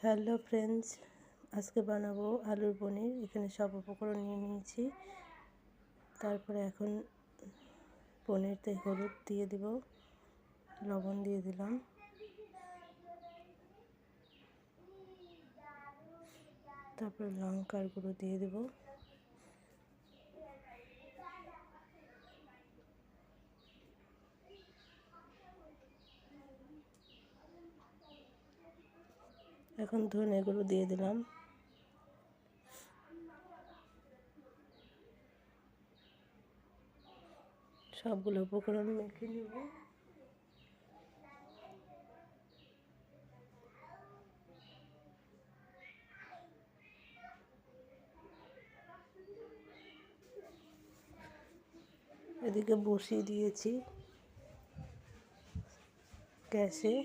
Hello friends, আজকে বানাবো আলুর পনির। এখানে সব উপকরণ নিয়ে নিয়েছি। তারপরে এখন পনিরতে হলুদ দিয়ে দিব, লবণ দিয়ে দিলাম, তারপরে লঙ্কার গুঁড়ো দিয়ে দেব, এখন ধনে গুঁড়ো দিয়ে দিলাম, সবগুলো উপকরণ মেখে নেব। এদিকে বসিয়ে দিয়েছি গ্যাসে।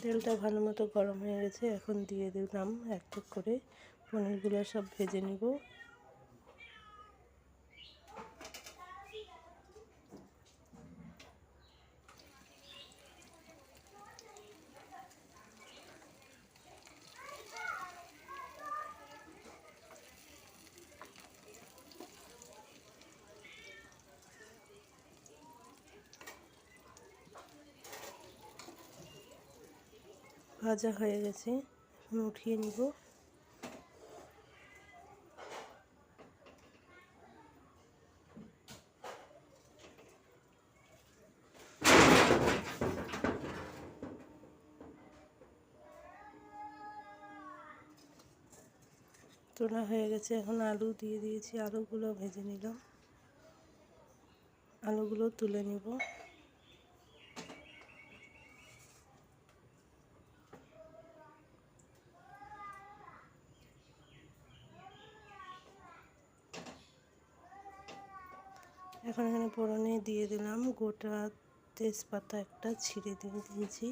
তেলটা ভালো মতো গরম হয়ে গেছে। এখন দিয়ে দিলাম এক এক করে পনিরগুলো, সব ভেজে নিব। ভাজা হয়ে গেছে, এখন উঠিয়ে নিব। তোলা হয়ে গেছে, এখন আলু দিয়ে দিয়েছি, আলুগুলো ভেজে নিলাম, আলুগুলো তুলে নিব। এখন এখানে ফোড়নে দিয়ে দিলাম গোটা তেজপাতা একটা ছিঁড়ে দিয়ে দিয়েছি,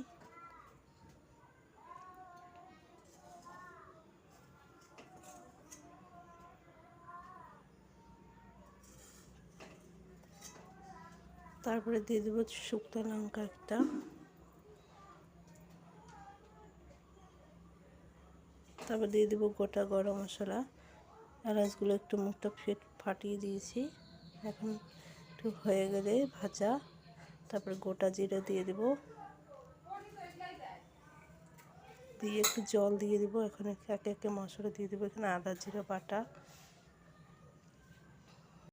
তারপরে দিয়ে দেবো শুকনো লঙ্কা একটা, তারপর দিয়ে দেবো গোটা গরম মশলা। এলাচগুলো একটু মুখটা ফাটিয়ে দিয়েছি। এখন একটু হয়ে গেলে ভাজা, তারপরে গোটা জিরে দিয়ে দেবো, দিয়ে একটু জল দিয়ে দেবো। এখানে একে একে মশলা দিয়ে দেবো। এখানে আদা জিরে বাটা,